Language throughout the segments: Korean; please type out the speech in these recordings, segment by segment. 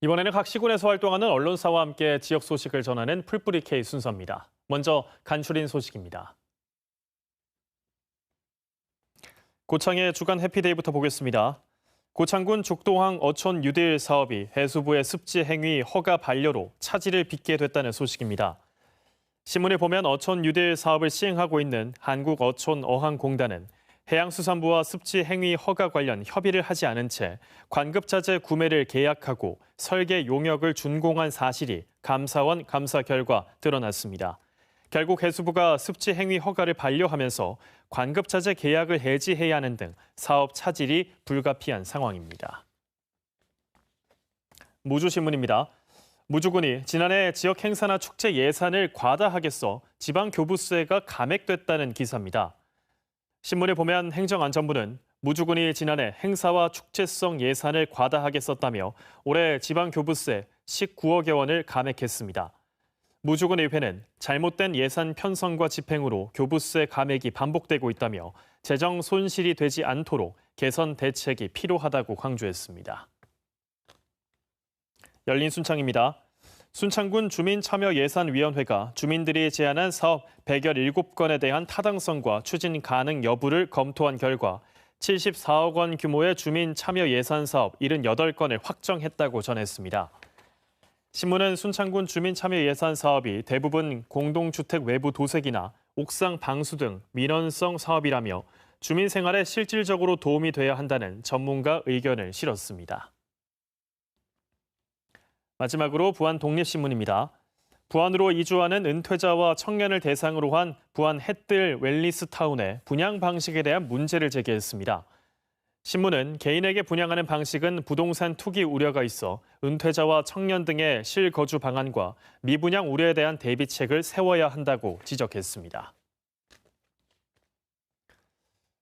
이번에는 각 시군에서 활동하는 언론사와 함께 지역 소식을 전하는 풀뿌리 K 순서입니다. 먼저 간추린 소식입니다. 고창의 주간 해피데이부터 보겠습니다. 고창군 죽도항 어촌 뉴딜 사업이 해수부의 습지 행위 허가 반려로 차질을 빚게 됐다는 소식입니다. 신문에 보면 어촌 뉴딜 사업을 시행하고 있는 한국어촌어항공단은 해양수산부와 습지 행위 허가 관련 협의를 하지 않은 채 관급자재 구매를 계약하고 설계 용역을 준공한 사실이 감사원 감사 결과 드러났습니다. 결국 해수부가 습지 행위 허가를 반려하면서 관급자재 계약을 해지해야 하는 등 사업 차질이 불가피한 상황입니다. 무주신문입니다. 무주군이 지난해 지역 행사나 축제 예산을 과다하게 써 지방교부세가 감액됐다는 기사입니다. 신문에 보면 행정안전부는 무주군이 지난해 행사와 축제성 예산을 과다하게 썼다며 올해 지방교부세 19억여 원을 감액했습니다. 무주군 의회는 잘못된 예산 편성과 집행으로 교부세 감액이 반복되고 있다며 재정 손실이 되지 않도록 개선 대책이 필요하다고 강조했습니다. 열린 순창입니다. 순창군 주민참여예산위원회가 주민들이 제안한 사업 117건에 대한 타당성과 추진 가능 여부를 검토한 결과 74억 원 규모의 주민참여예산 사업 78건을 확정했다고 전했습니다. 신문은 순창군 주민참여예산 사업이 대부분 공동주택 외부 도색이나 옥상 방수 등 민원성 사업이라며 주민 생활에 실질적으로 도움이 돼야 한다는 전문가 의견을 실었습니다. 마지막으로 부안 독립신문입니다. 부안으로 이주하는 은퇴자와 청년을 대상으로 한 부안 햇들 웰니스타운의 분양 방식에 대한 문제를 제기했습니다. 신문은 개인에게 분양하는 방식은 부동산 투기 우려가 있어 은퇴자와 청년 등의 실거주 방안과 미분양 우려에 대한 대비책을 세워야 한다고 지적했습니다.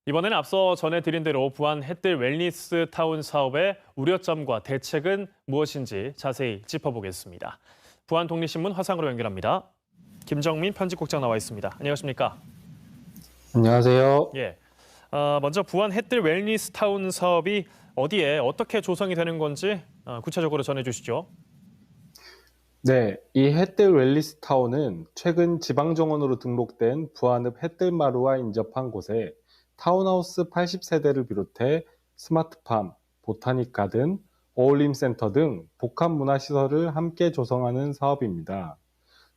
이번에는 앞서 전해드린 대로 부안 햇들 웰니스 타운 사업의 우려점과 대책은 무엇인지 자세히 짚어보겠습니다. 부안 독립신문 화상으로 연결합니다. 김정민 편집국장 나와 있습니다. 안녕하십니까? 안녕하세요. 예. 먼저 부안 햇들 웰니스 타운 사업이 어디에 어떻게 조성이 되는 건지 구체적으로 전해주시죠. 네, 이 햇들 웰리스 타운은 최근 지방정원으로 등록된 부안읍 햇들마루와 인접한 곳에 타운하우스 80세대를 비롯해 스마트팜, 보타닉 가든, 어울림센터 등 복합문화시설을 함께 조성하는 사업입니다.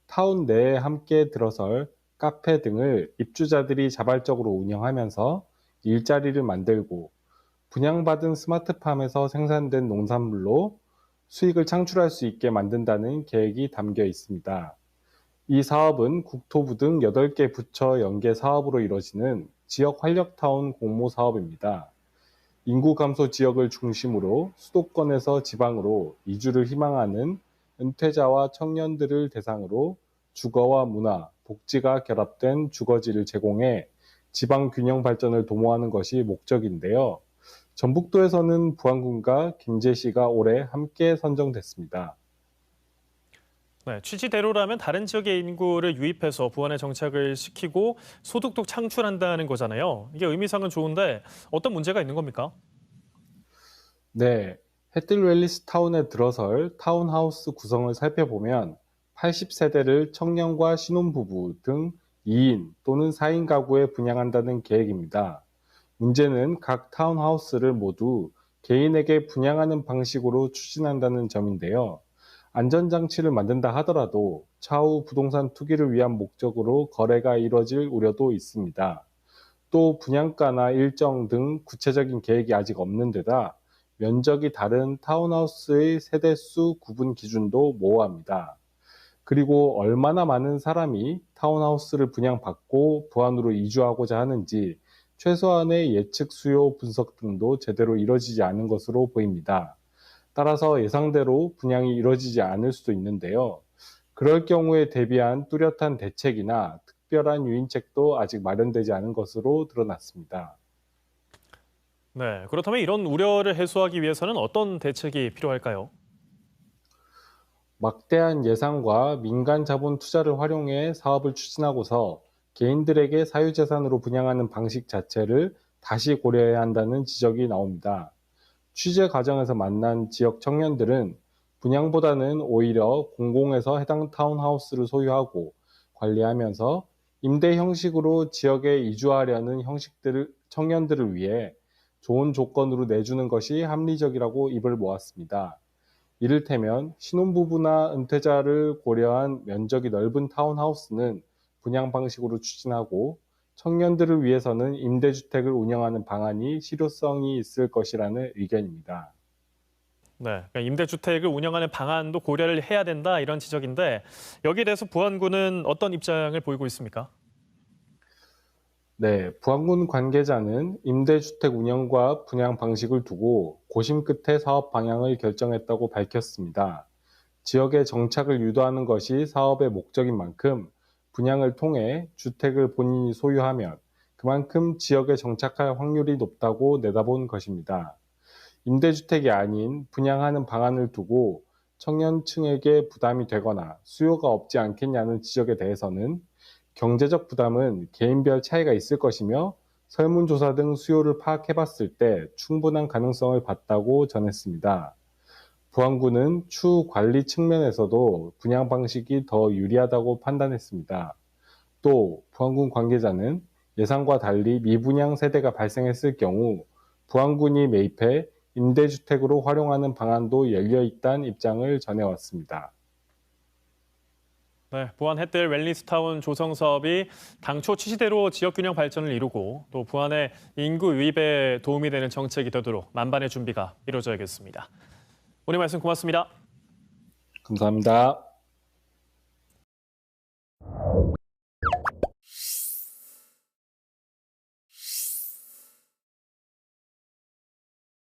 타운 내에 함께 들어설 카페 등을 입주자들이 자발적으로 운영하면서 일자리를 만들고 분양받은 스마트팜에서 생산된 농산물로 수익을 창출할 수 있게 만든다는 계획이 담겨 있습니다. 이 사업은 국토부 등 8개 부처 연계 사업으로 이뤄지는 지역 활력타운 공모 사업입니다. 인구 감소 지역을 중심으로 수도권에서 지방으로 이주를 희망하는 은퇴자와 청년들을 대상으로 주거와 문화, 복지가 결합된 주거지를 제공해 지방 균형 발전을 도모하는 것이 목적인데요. 전북도에서는 부안군과 김제시가 올해 함께 선정됐습니다. 네, 취지대로라면 다른 지역의 인구를 유입해서 부안에 정착을 시키고 소득도 창출한다는 거잖아요. 이게 의미상은 좋은데 어떤 문제가 있는 겁니까? 네, 햇들웰리스 타운에 들어설 타운하우스 구성을 살펴보면 80세대를 청년과 신혼부부 등 2인 또는 4인 가구에 분양한다는 계획입니다. 문제는 각 타운하우스를 모두 개인에게 분양하는 방식으로 추진한다는 점인데요. 안전장치를 만든다 하더라도 차후 부동산 투기를 위한 목적으로 거래가 이뤄질 우려도 있습니다. 또 분양가나 일정 등 구체적인 계획이 아직 없는 데다 면적이 다른 타운하우스의 세대수 구분 기준도 모호합니다. 그리고 얼마나 많은 사람이 타운하우스를 분양받고 부안으로 이주하고자 하는지 최소한의 예측 수요 분석 등도 제대로 이뤄지지 않은 것으로 보입니다. 따라서 예상대로 분양이 이뤄지지 않을 수도 있는데요. 그럴 경우에 대비한 뚜렷한 대책이나 특별한 유인책도 아직 마련되지 않은 것으로 드러났습니다. 네, 그렇다면 이런 우려를 해소하기 위해서는 어떤 대책이 필요할까요? 막대한 예산과 민간 자본 투자를 활용해 사업을 추진하고서 개인들에게 사유재산으로 분양하는 방식 자체를 다시 고려해야 한다는 지적이 나옵니다. 취재 과정에서 만난 지역 청년들은 분양보다는 오히려 공공에서 해당 타운하우스를 소유하고 관리하면서 임대 형식으로 지역에 이주하려는 청년들을 위해 좋은 조건으로 내주는 것이 합리적이라고 입을 모았습니다. 이를테면 신혼부부나 은퇴자를 고려한 면적이 넓은 타운하우스는 분양 방식으로 추진하고 청년들을 위해서는 임대주택을 운영하는 방안이 실효성이 있을 것이라는 의견입니다. 네, 그러니까 임대주택을 운영하는 방안도 고려를 해야 된다 이런 지적인데 여기에 대해서 부안군은 어떤 입장을 보이고 있습니까? 네, 부안군 관계자는 임대주택 운영과 분양 방식을 두고 고심 끝에 사업 방향을 결정했다고 밝혔습니다. 지역의 정착을 유도하는 것이 사업의 목적인 만큼 분양을 통해 주택을 본인이 소유하면 그만큼 지역에 정착할 확률이 높다고 내다본 것입니다. 임대주택이 아닌 분양하는 방안을 두고 청년층에게 부담이 되거나 수요가 없지 않겠냐는 지적에 대해서는 경제적 부담은 개인별 차이가 있을 것이며 설문조사 등 수요를 파악해 봤을 때 충분한 가능성을 봤다고 전했습니다. 부안군은 추후 관리 측면에서도 분양 방식이 더 유리하다고 판단했습니다. 또 부안군 관계자는 예상과 달리 미분양 세대가 발생했을 경우 부안군이 매입해 임대주택으로 활용하는 방안도 열려 있다는 입장을 전해왔습니다. 네, 부안 햇들 웰니스타운 조성 사업이 당초 취지대로 지역 균형 발전을 이루고 또 부안의 인구 유입에 도움이 되는 정책이 되도록 만반의 준비가 이루어져야겠습니다. 오늘 말씀 고맙습니다. 감사합니다.